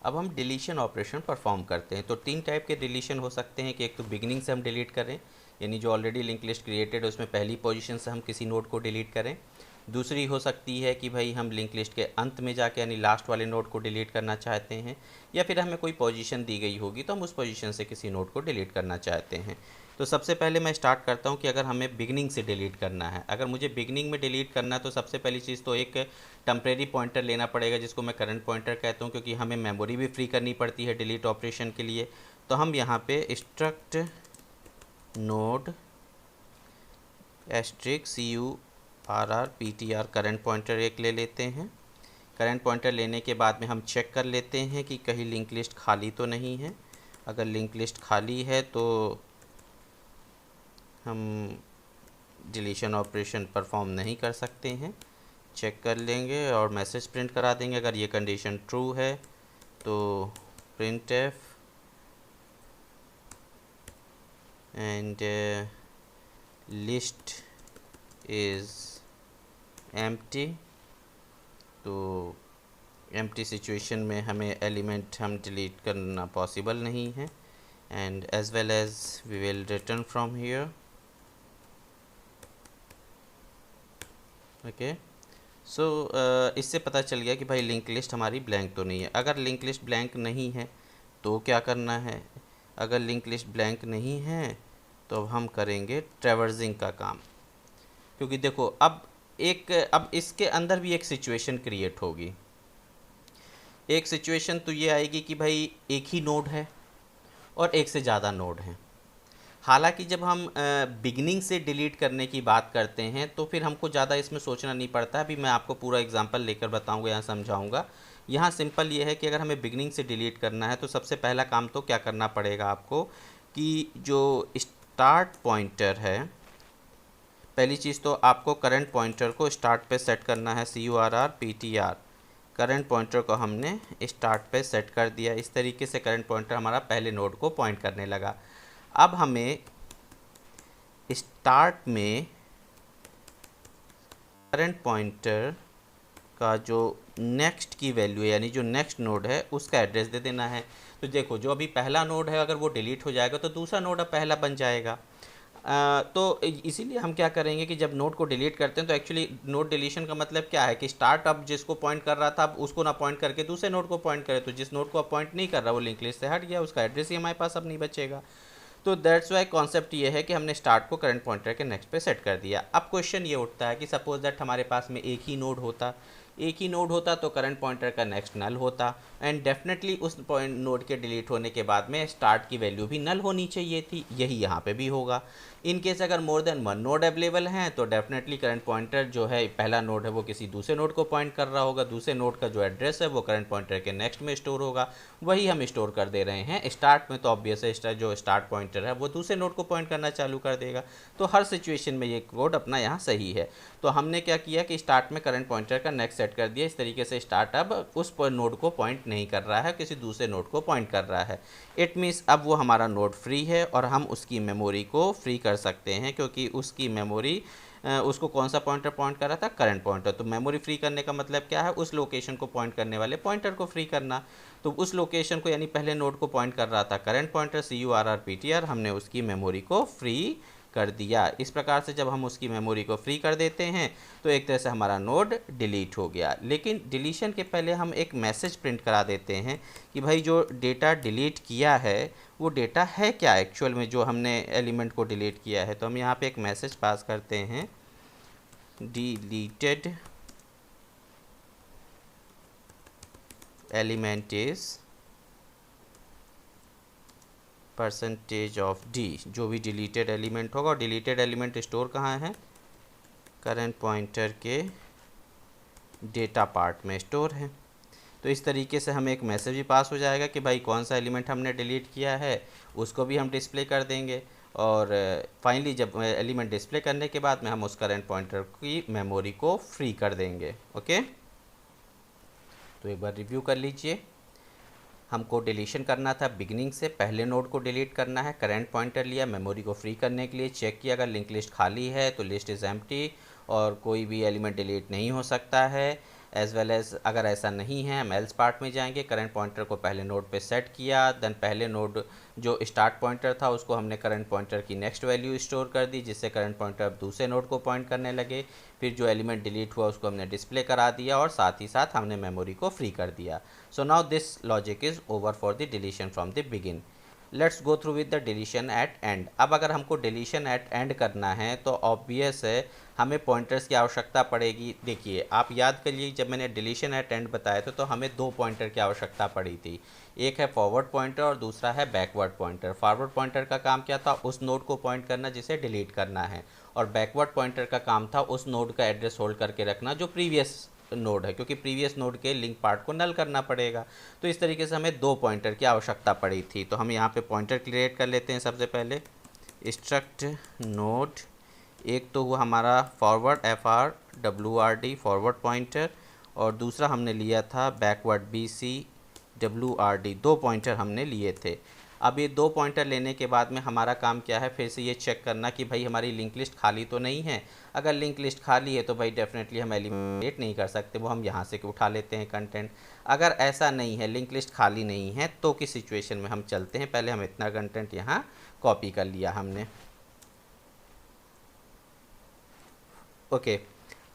अब हम deletion operation perform करते हैं। तो 3 टाइप के डिलीशन हो सकते हैं कि एक तो बिगिनिंग से हम डिलीट करें, यानी जो ऑलरेडी लिंक लिस्ट क्रिएटेड है उसमें पहली पोजीशन से हम किसी नोड को डिलीट करें। दूसरी हो सकती है कि भाई हम लिंक लिस्ट के अंत में जाके यानी लास्ट वाले नोड को डिलीट करना चाहते हैं, या फिर हमें कोई पोजीशन दी गई होगी तो हम उस पोजीशन से किसी नोड को डिलीट करना चाहते हैं। तो सबसे पहले मैं स्टार्ट करता हूँ कि अगर हमें बिगनिंग से डिलीट करना है, अगर मुझे बिगनिंग में डिलीट करना है तो सबसे पहली चीज़ तो एक टेम्परेरी पॉइंटर लेना पड़ेगा जिसको मैं करंट पॉइंटर कहता हूँ, क्योंकि हमें मेमोरी भी फ्री करनी पड़ती है डिलीट ऑपरेशन के लिए। तो हम यहाँ पे struct node asterisk CURR current pointer एक ले लेते हैं। करंट पॉइंटर लेने के बाद में हम चेक कर लेते हैं कि कहीं लिंक लिस्ट खाली तो नहीं है। अगर लिंक लिस्ट खाली है तो हम डिलीशन ऑपरेशन परफॉर्म नहीं कर सकते हैं। चेक कर लेंगे और मैसेज प्रिंट करा देंगे। अगर ये कंडीशन ट्रू है तो printf and list is empty. तो एम्प्टी सिचुएशन में हमें एलिमेंट हम डिलीट करना पॉसिबल नहीं है। And as well as we will return from here. Okay, so इससे पता चल गया कि भाई लिंक लिस्ट हमारी ब्लैंक तो नहीं है। अगर लिंक लिस्ट ब्लैंक नहीं है तो क्या करना है? अगर लिंक लिस्ट ब्लैंक नहीं है तो अब हम करेंगे ट्रैवर्सिंग का काम, क्योंकि देखो अब इसके अंदर भी एक सिचुएशन क्रिएट होगी। एक सिचुएशन तो ये आएगी कि भाई एक ही नोड है और एक से ज़्यादा नोड हैं। हालांकि जब हम बिगनिंग से डिलीट करने की बात करते हैं तो फिर हमको ज़्यादा इसमें सोचना नहीं पड़ता। अभी मैं आपको पूरा एग्जांपल लेकर बताऊंगा, यहाँ समझाऊंगा। यहाँ सिंपल ये है कि अगर हमें बिगनिंग से डिलीट करना है तो सबसे पहला काम तो क्या करना पड़ेगा आपको कि जो स्टार्ट पॉइंटर है, पहली चीज़ तो आपको करंट पॉइंटर को स्टार्ट पे सेट करना है। CURR करंट पॉइंटर को हमने स्टार्ट पे सेट कर दिया। इस तरीके से करंट पॉइंटर हमारा पहले नोड को पॉइंट करने लगा। अब हमें स्टार्ट में करंट पॉइंटर का जो नेक्स्ट की वैल्यू है, यानी जो नेक्स्ट नोड है उसका एड्रेस दे देना है। तो देखो जो अभी पहला नोड है अगर वो डिलीट हो जाएगा तो दूसरा नोड अब पहला बन जाएगा। तो इसीलिए हम क्या करेंगे कि जब नोड को डिलीट करते हैं तो एक्चुअली नोड डिलीशन का मतलब क्या है कि स्टार्ट अब जिसको पॉइंट कर रहा था अब उसको ना पॉइंट करके दूसरे नोड को पॉइंट करे। तो जिस नोड को अब पॉइंट नहीं कर रहा वो लिंक लिस्ट से हट गया, उसका एड्रेस ही हमारे पास अब नहीं बचेगा। तो दैट्स वाई कॉन्सेप्ट ये है कि हमने स्टार्ट को करंट पॉइंटर के नेक्स्ट पे सेट कर दिया। अब क्वेश्चन ये उठता है कि सपोज दैट हमारे पास में एक ही नोड होता तो करंट पॉइंटर का नेक्स्ट नल होता, एंड डेफिनेटली उस पॉइंट नोड के डिलीट होने के बाद में स्टार्ट की वैल्यू भी नल होनी चाहिए थी। यही यहाँ पे भी होगा। इन केस अगर more than one node available हैं तो डेफिनेटली करंट पॉइंटर जो है पहला नोड है वो किसी दूसरे नोड को पॉइंट कर रहा होगा, दूसरे नोड का जो एड्रेस है वो करंट पॉइंटर के नेक्स्ट में स्टोर होगा। वही हम स्टोर कर दे रहे हैं स्टार्ट में, तो ऑब्वियस है जो स्टार्ट पॉइंटर है वो दूसरे नोड को पॉइंट करना चालू कर देगा। तो हर सिचुएशन में ये कोड अपना यहाँ सही है। तो हमने क्या किया कि स्टार्ट में करंट पॉइंटर का नेक्स्ट सेट कर दिया। इस तरीके से स्टार्ट अब उस नोड को पॉइंट नहीं कर रहा है, किसी दूसरे नोड को पॉइंट कर रहा है। इट मीन्स अब वो हमारा नोड फ्री है और हम उसकी मेमोरी को फ्री कर सकते हैं, क्योंकि उसकी मेमोरी उसको कौन सा पॉइंटर पॉइंट कर रहा था? Current pointer. तो मेमोरी फ्री करने का मतलब क्या है? उस लोकेशन को पॉइंट करने वाले पॉइंटर को फ्री करना। तो उस लोकेशन को यानी पहले नोड को पॉइंट कर रहा था करंट पॉइंटर CURR हमने उसकी मेमोरी को फ्री कर दिया। इस प्रकार से जब हम उसकी मेमोरी को फ्री कर देते हैं तो एक तरह से हमारा नोड डिलीट हो गया। लेकिन डिलीशन के पहले हम एक मैसेज प्रिंट करा देते हैं कि भाई जो डेटा डिलीट किया है वो डेटा है क्या एक्चुअल में, जो हमने एलिमेंट को डिलीट किया है। तो हम यहाँ पे एक मैसेज पास करते हैं, डिलीटेड एलिमेंट इज़ %d। जो भी डिलीटेड एलिमेंट होगा, और डिलीटेड एलिमेंट स्टोर कहाँ है? करंट पॉइंटर के डेटा पार्ट में स्टोर है। तो इस तरीके से हमें एक मैसेज भी पास हो जाएगा कि भाई कौन सा एलिमेंट हमने डिलीट किया है, उसको भी हम डिस्प्ले कर देंगे। और फाइनली जब एलिमेंट डिस्प्ले करने के बाद में हम उस करंट पॉइंटर की मेमोरी को फ्री कर देंगे। ओके, तो एक बार रिव्यू कर लीजिए। हमको डिलीशन करना था बिगिनिंग से, पहले नोड को डिलीट करना है, करंट पॉइंटर लिया, मेमोरी को फ्री करने के लिए चेक किया अगर लिंक लिस्ट खाली है तो लिस्ट इज़ एम्प्टी और कोई भी एलिमेंट डिलीट नहीं हो सकता है। एज वेल एज अगर ऐसा नहीं है हम एल्स पार्ट में जाएंगे, करंट पॉइंटर को पहले नोड पे सेट किया, देन पहले नोड जो स्टार्ट पॉइंटर था उसको हमने करंट पॉइंटर की नेक्स्ट वैल्यू स्टोर कर दी, जिससे करंट पॉइंटर अब दूसरे नोड को पॉइंट करने लगे। फिर जो एलिमेंट डिलीट हुआ उसको हमने डिस्प्ले करा दिया और साथ ही साथ हमने मेमोरी को फ्री कर दिया। So now this logic is over for the deletion from the begin. Let's go through with the deletion at end. अब अगर हमको डिलीशन एट एंड करना है तो ऑब्वियस है हमें पॉइंटर्स की आवश्यकता पड़ेगी। देखिए आप याद करिए जब मैंने डिलीशन एट एंड बताया था तो हमें दो पॉइंटर की आवश्यकता पड़ी थी, एक है फॉरवर्ड पॉइंटर और दूसरा है बैकवर्ड पॉइंटर। फॉरवर्ड पॉइंटर का काम क्या था, उस नोड को पॉइंट करना जिसे डिलीट करना है, और बैकवर्ड पॉइंटर का काम था उस नोड का एड्रेस होल्ड करके रखना जो प्रीवियस नोड है, क्योंकि प्रीवियस नोड के लिंक पार्ट को नल करना पड़ेगा। तो इस तरीके से हमें दो पॉइंटर की आवश्यकता पड़ी थी। तो हम यहाँ पे पॉइंटर क्रिएट कर लेते हैं। सबसे पहले स्ट्रक्ट नोड, एक तो हुआ हमारा फॉरवर्ड FRWRD फॉरवर्ड पॉइंटर, और दूसरा हमने लिया था बैकवर्ड BCWRD, दो पॉइंटर हमने लिए थे। अब ये दो पॉइंटर लेने के बाद में हमारा काम क्या है, फिर से ये चेक करना कि भाई हमारी लिंक लिस्ट खाली तो नहीं है। अगर लिंक लिस्ट खाली है तो भाई डेफिनेटली हम एलिमिनेट नहीं कर सकते, वो हम यहाँ से उठा लेते हैं कंटेंट। अगर ऐसा नहीं है, लिंक लिस्ट खाली नहीं है, तो किस सिचुएशन में हम चलते हैं, पहले हम इतना कंटेंट यहाँ कॉपी कर लिया हमने। ओके,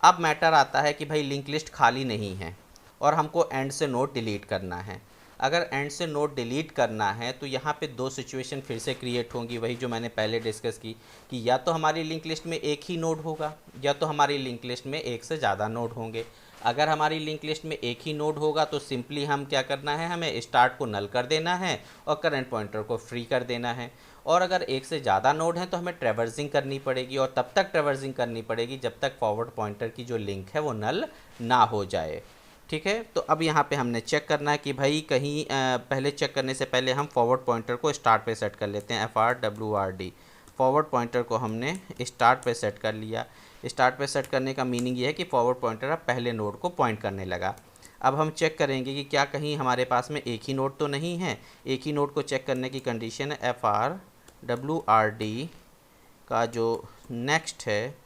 अब मैटर आता है कि भाई लिंक लिस्ट खाली नहीं है और हमको एंड से नोड डिलीट करना है। अगर एंड से नोड डिलीट करना है तो यहाँ पे दो सिचुएशन फिर से क्रिएट होंगी, वही जो मैंने पहले डिस्कस की कि या तो हमारी लिंक लिस्ट में एक ही नोड होगा या तो हमारी लिंक लिस्ट में एक से ज़्यादा नोड होंगे। अगर हमारी लिंक लिस्ट में एक ही नोड होगा तो सिंपली हम क्या करना है, हमें स्टार्ट को नल कर देना है और करंट पॉइंटर को फ्री कर देना है। और अगर एक से ज़्यादा नोड हैं तो हमें ट्रैवर्सिंग करनी पड़ेगी, और तब तक ट्रैवर्सिंग करनी पड़ेगी जब तक फॉरवर्ड पॉइंटर की जो लिंक है वो नल ना हो जाए। ठीक है, तो अब यहाँ पे हमने चेक करना है कि भाई कहीं पहले चेक करने से पहले हम फॉरवर्ड पॉइंटर को स्टार्ट पे सेट कर लेते हैं। FRWRD फॉरवर्ड पॉइंटर को हमने स्टार्ट पे सेट कर लिया। स्टार्ट पे सेट करने का मीनिंग ये है कि फॉरवर्ड पॉइंटर अब पहले नोड को पॉइंट करने लगा। अब हम चेक करेंगे कि क्या कहीं हमारे पास में एक ही नोड तो नहीं है। एक ही नोड को चेक करने की कंडीशन है FRWRD का जो नेक्स्ट है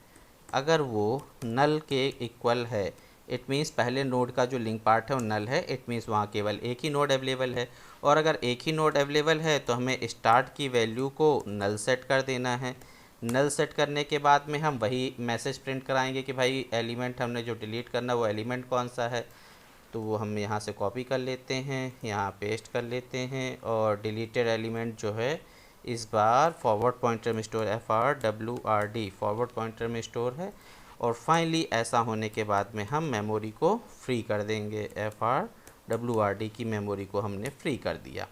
अगर वो नल के इक्वल है, इट मीन्स पहले नोड का जो लिंक पार्ट है वो नल है, इट मीन्स वहाँ केवल एक ही नोड अवेलेबल है। और अगर एक ही नोड अवेलेबल है तो हमें स्टार्ट की वैल्यू को नल सेट कर देना है। नल सेट करने के बाद में हम वही मैसेज प्रिंट कराएंगे कि भाई एलिमेंट हमने जो डिलीट करना वो एलिमेंट कौन सा है। तो वो हम यहाँ से कॉपी कर लेते हैं, यहाँ पेस्ट कर लेते हैं, और डिलीटेड एलिमेंट जो है इस बार फॉरवर्ड पॉइंटर में स्टोर FRWRD फॉरवर्ड पॉइंटर में स्टोर है। और फाइनली ऐसा होने के बाद में हम मेमोरी को फ्री कर देंगे। FRWRD की मेमोरी को हमने फ्री कर दिया।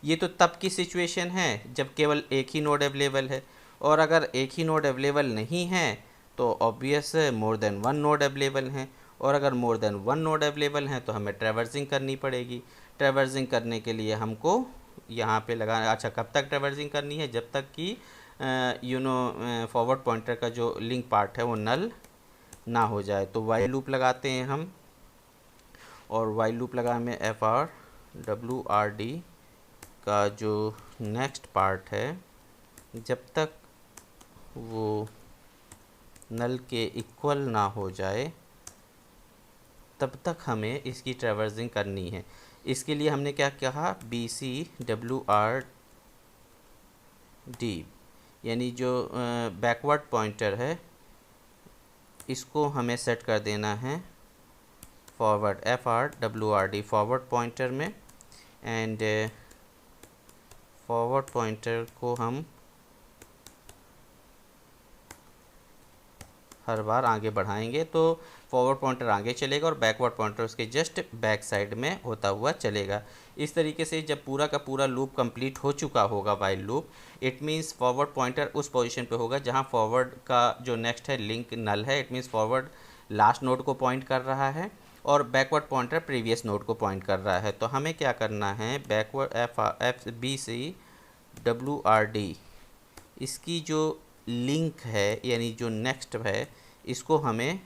ये तो तब की सिचुएशन है जब केवल एक ही नोड अवेलेबल है, और अगर एक ही नोड अवेलेबल नहीं है तो ऑब्वियस है more than one node available हैं, और अगर more than one node available हैं तो हमें ट्रैवर्सिंग करनी पड़ेगी। ट्रैवर्सिंग करने के लिए हमको यहाँ पे लगाना, अच्छा कब तक ट्रैवर्सिंग करनी है, जब तक कि फॉरवर्ड पॉइंटर का जो लिंक पार्ट है वो नल ना हो जाए। तो वाइल लूप लगाते हैं हम, और वाइल लूप लगाने में FRWRD का जो नेक्स्ट पार्ट है जब तक वो नल के इक्वल ना हो जाए तब तक हमें इसकी ट्रैवर्सिंग करनी है। इसके लिए हमने क्या कहा, BCWRD यानी जो बैकवर्ड पॉइंटर है इसको हमें सेट कर देना है फॉरवर्ड FRWRD फॉरवर्ड पॉइंटर में, एंड फॉरवर्ड पॉइंटर को हम हर बार आगे बढ़ाएंगे तो फॉरवर्ड पॉइंटर आगे चलेगा और बैकवर्ड पॉइंटर उसके जस्ट बैक साइड में होता हुआ चलेगा। इस तरीके से जब पूरा का पूरा लूप कंप्लीट हो चुका होगा while loop, it means forward pointer उस पोजीशन पे होगा जहां फॉरवर्ड का जो नेक्स्ट है लिंक नल है, it means forward last node को पॉइंट कर रहा है और बैकवर्ड पॉइंटर प्रीवियस नोड को पॉइंट कर रहा है। तो हमें क्या करना है, बैकवर्ड BCWRD इसकी जो लिंक है यानी जो नेक्स्ट है इसको हमें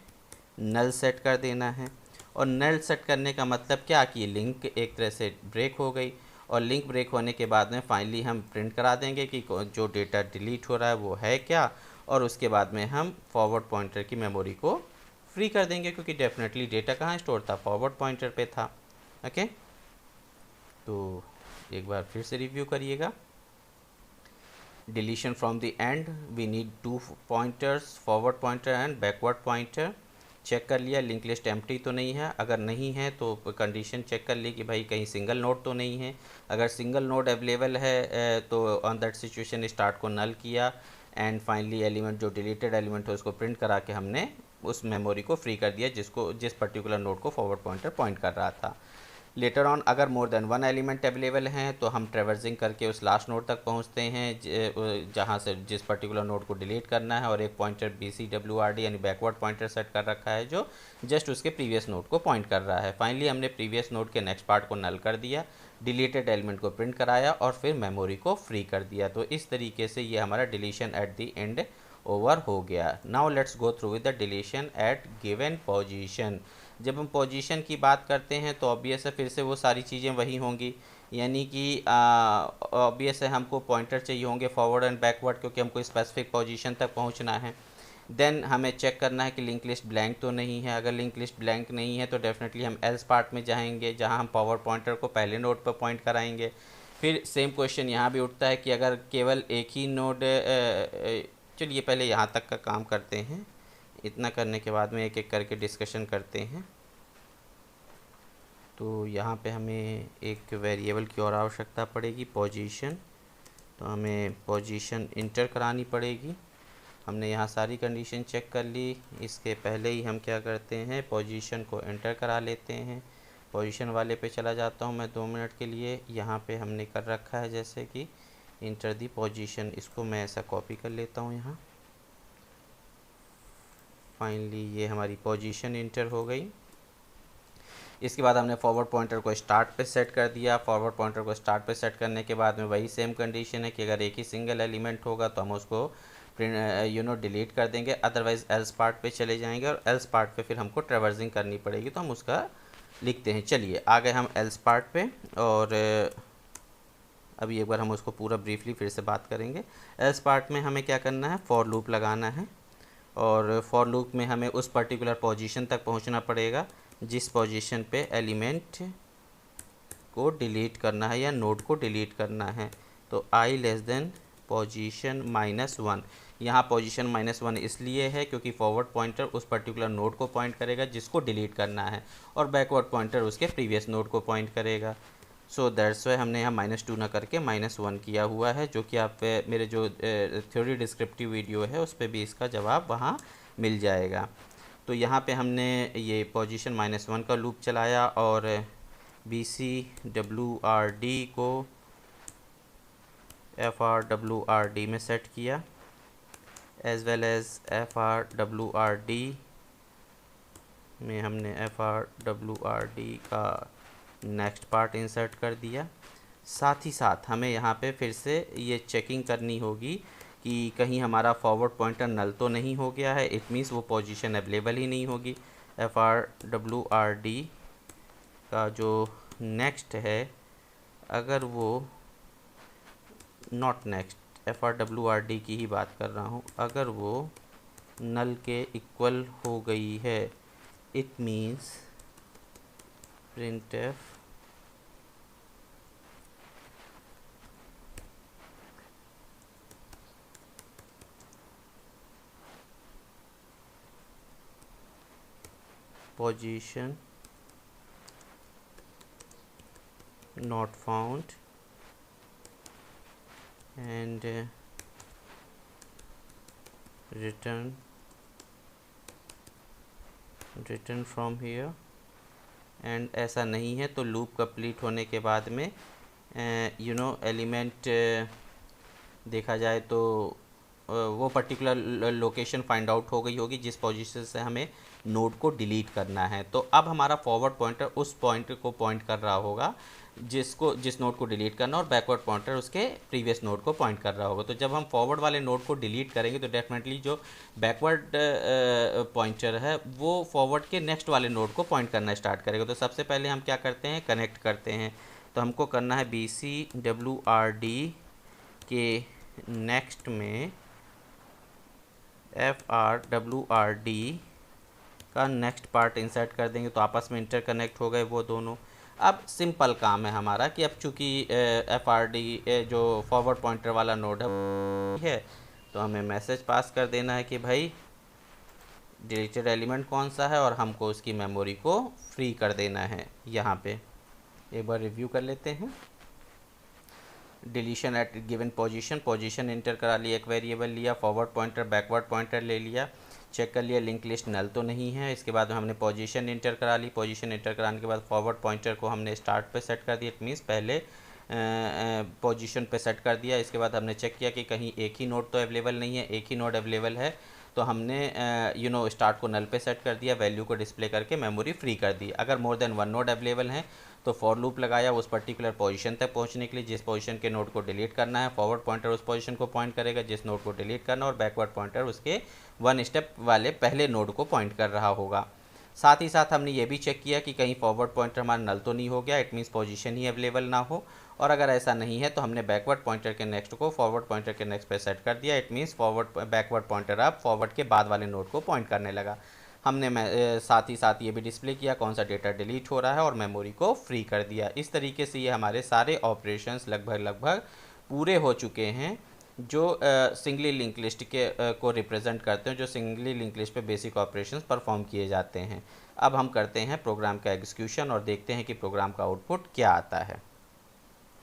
नल सेट कर देना है। और नल सेट करने का मतलब क्या कि लिंक एक तरह से ब्रेक हो गई, और लिंक ब्रेक होने के बाद में फाइनली हम प्रिंट करा देंगे कि जो डेटा डिलीट हो रहा है वो है क्या, और उसके बाद में हम फॉरवर्ड पॉइंटर की मेमोरी को फ्री कर देंगे, क्योंकि डेफिनेटली डेटा कहाँ स्टोर था, फॉरवर्ड पॉइंटर पे था। ओके, तो एक बार फिर से रिव्यू करिएगा। Deletion from the end, we need 2 pointers, forward pointer and backward pointer. Check कर लिया लिंक लिस्ट एम्प्टी तो नहीं है, अगर नहीं है तो कंडीशन चेक कर ली कि भाई कहीं सिंगल नोड तो नहीं है। अगर सिंगल नोड अवेलेबल है तो ऑन दैट सिचुएशन स्टार्ट को नल किया, एंड फाइनली एलिमेंट जो डिलीटेड एलिमेंट है उसको प्रिंट करा के हमने उस मेमोरी को फ्री कर दिया जिस पर्टिकुलर नोड को फॉरवर्ड पॉइंटर पॉइंट कर रहा था। लेटर ऑन अगर मोर देन 1 एलिमेंट अवेलेबल हैं तो हम ट्रेवर्सिंग करके उस लास्ट नोड तक पहुंचते हैं जहां से जिस पर्टिकुलर नोड को डिलीट करना है, और एक पॉइंटर BCWRD यानी बैकवर्ड पॉइंटर सेट कर रखा है जो जस्ट उसके प्रीवियस नोड को पॉइंट कर रहा है। फाइनली हमने प्रीवियस नोड के नेक्स्ट पार्ट को नल कर दिया, डिलीटेड एलिमेंट को प्रिंट कराया और फिर मेमोरी को फ्री कर दिया। तो इस तरीके से ये हमारा deletion at the end over हो गया। Now let's go through with the deletion at given position. जब हम पोजीशन की बात करते हैं तो ऑब्वियस है फिर से वो सारी चीज़ें वही होंगी, यानी कि ऑब्वियस है हमको पॉइंटर चाहिए होंगे फॉरवर्ड एंड बैकवर्ड, क्योंकि हमको स्पेसिफिक पोजीशन तक पहुंचना है। देन हमें चेक करना है कि लिंक लिस्ट ब्लैंक तो नहीं है। अगर लिंक लिस्ट ब्लैंक नहीं है तो डेफिनेटली हम एल्स पार्ट में जाएंगे, जहां हम पावर पॉइंटर को पहले नोड पर पॉइंट कराएंगे। फिर सेम क्वेश्चन यहाँ भी उठता है कि अगर केवल एक ही नोड, चलिए पहले यहाँ तक का काम करते हैं, इतना करने के बाद में एक एक करके डिस्कशन करते हैं। तो यहाँ पे हमें एक वेरिएबल की और आवश्यकता पड़ेगी, पोजीशन। तो हमें पोजीशन इंटर करानी पड़ेगी। हमने यहाँ सारी कंडीशन चेक कर ली, इसके पहले ही हम क्या करते हैं, पोजीशन को एंटर करा लेते हैं। पोजीशन वाले पे चला जाता हूँ मैं 2 मिनट के लिए। यहाँ पे हमने कर रखा है जैसे कि इंटर दी पोजीशन, इसको मैं ऐसा कॉपी कर लेता हूँ यहाँ। फाइनली ये हमारी पोजीशन इंटर हो गई। इसके बाद हमने फॉरवर्ड पॉइंटर को स्टार्ट पे सेट कर दिया। फॉरवर्ड पॉइंटर को स्टार्ट पे सेट करने के बाद में वही सेम कंडीशन है कि अगर एक ही सिंगल एलिमेंट होगा तो हम उसको डिलीट कर देंगे, अदरवाइज एल्स पार्ट पे चले जाएंगे, और एल्स पार्ट पे फिर हमको ट्रेवर्सिंग करनी पड़ेगी, तो हम उसका लिखते हैं। चलिए आ गए हम एल्स पार्ट पे, और अभी एक बार हम उसको पूरा ब्रीफली फिर से बात करेंगे। एल्स पार्ट में हमें क्या करना है, फॉर लूप लगाना है, और फॉर लूप में हमें उस पर्टिकुलर पोजीशन तक पहुंचना पड़ेगा जिस पोजीशन पे एलिमेंट को डिलीट करना है या नोड को डिलीट करना है। तो i लेस देन पोजीशन -1। यहाँ पोजीशन -1 इसलिए है क्योंकि फॉरवर्ड पॉइंटर उस पर्टिकुलर नोड को पॉइंट करेगा जिसको डिलीट करना है, और बैकवर्ड पॉइंटर उसके प्रीवियस नोड को पॉइंट करेगा। सो दैट्स वाई हमने यहाँ -2 ना करके -1 किया हुआ है, जो कि आप मेरे जो थ्योरी डिस्क्रिप्टिव वीडियो है उस पर भी इसका जवाब वहाँ मिल जाएगा। तो यहाँ पे हमने ये पोजीशन -1 का लूप चलाया और BCWRD को FRWRD में सेट किया, एज वेल एज FRWRD में हमने FRWRD का नेक्स्ट पार्ट इंसर्ट कर दिया। साथ ही साथ हमें यहाँ पे फिर से ये चेकिंग करनी होगी कि कहीं हमारा फॉरवर्ड पॉइंटर नल तो नहीं हो गया है, इट मीन्स वो पोजीशन अवेलेबल ही नहीं होगी। FRWRD का जो नेक्स्ट है, अगर वो नॉट नेक्स्ट, FRWRD की ही बात कर रहा हूँ, अगर वो नल के इक्वल हो गई है, it means printf position not found and return from here, and ऐसा नहीं है तो लूप कंप्लीट होने के बाद में एलिमेंट देखा जाए तो वो पर्टिकुलर लोकेशन फाइंड आउट हो गई होगी जिस पोजीशन से हमें नोड को डिलीट करना है। तो अब हमारा फॉरवर्ड पॉइंटर उस पॉइंट को पॉइंट कर रहा होगा जिस नोड को डिलीट करना, और बैकवर्ड पॉइंटर उसके प्रीवियस नोड को पॉइंट कर रहा होगा। तो जब हम फॉरवर्ड वाले नोड को डिलीट करेंगे तो डेफिनेटली जो बैकवर्ड पॉइंटर है वो फॉरवर्ड के नेक्स्ट वाले नोड को पॉइंट करना स्टार्ट करेगा। तो सबसे पहले हम क्या करते हैं, कनेक्ट करते हैं। तो हमको करना है BCWRD के नेक्स्ट में FRWRD का नेक्स्ट पार्ट इंसर्ट कर देंगे तो आपस में इंटरकनेक्ट हो गए वो दोनों। अब सिंपल काम है हमारा कि अब चूँकि FRD जो फॉरवर्ड पॉइंटर वाला नोड है तो हमें मैसेज पास कर देना है कि भाई डिलीटेड एलिमेंट कौन सा है और हमको उसकी मेमोरी को फ्री कर देना है। यहाँ पे एक बार रिव्यू कर लेते हैं। Deletion at given position enter करा लिया, एक वेरिएबल लिया, फॉरवर्ड पॉइंटर बैकवर्ड पॉइंटर ले लिया, चेक कर लिया लिंक लिस्ट नल तो नहीं है। इसके बाद हमने पोजीशन इंटर करा ली, पोजीशन इंटर कराने के बाद फॉरवर्ड पॉइंटर को हमने स्टार्ट पे सेट कर दिया, इट मीन्स पहले पोजीशन पे सेट कर दिया। इसके बाद हमने चेक किया कि कहीं एक ही नोड तो अवेलेबल नहीं है, एक ही नोड अवेलेबल है तो हमने स्टार्ट को नल पे सेट कर दिया, वैल्यू को डिस्प्ले करके मेमोरी फ्री कर दी। अगर more than one node available है तो फॉर लूप लगाया उस पर्टिकुलर पोजीशन तक पहुंचने के लिए जिस पोजीशन के नोड को डिलीट करना है। फॉरवर्ड पॉइंटर उस पोजीशन को पॉइंट करेगा जिस नोड को डिलीट करना, और बैकवर्ड पॉइंटर उसके वन स्टेप वाले पहले नोड को पॉइंट कर रहा होगा। साथ ही साथ हमने ये भी चेक किया कि कहीं फॉरवर्ड पॉइंटर हमारा नल तो नहीं हो गया, it means position he available ना हो, और अगर ऐसा नहीं है तो हमने बैकवर्ड पॉइंटर के नेक्स्ट को फॉरवर्ड पॉइंटर के नेक्स्ट पे सेट कर दिया, इट मीन्स बैकवर्ड पॉइंटर अब फॉरवर्ड के बाद वाले नोड को पॉइंट करने लगा। हमने साथ ही साथ ये भी डिस्प्ले किया कौन सा डेटा डिलीट हो रहा है और मेमोरी को फ्री कर दिया। इस तरीके से ये हमारे सारे ऑपरेशंस लगभग पूरे हो चुके हैं जो सिंगली लिंक लिस्ट के को रिप्रेजेंट करते हैं, जो सिंगली लिंक लिस्ट पे बेसिक ऑपरेशंस परफॉर्म किए जाते हैं। अब हम करते हैं प्रोग्राम का एग्जीक्यूशन और देखते हैं कि प्रोग्राम का आउटपुट क्या आता है।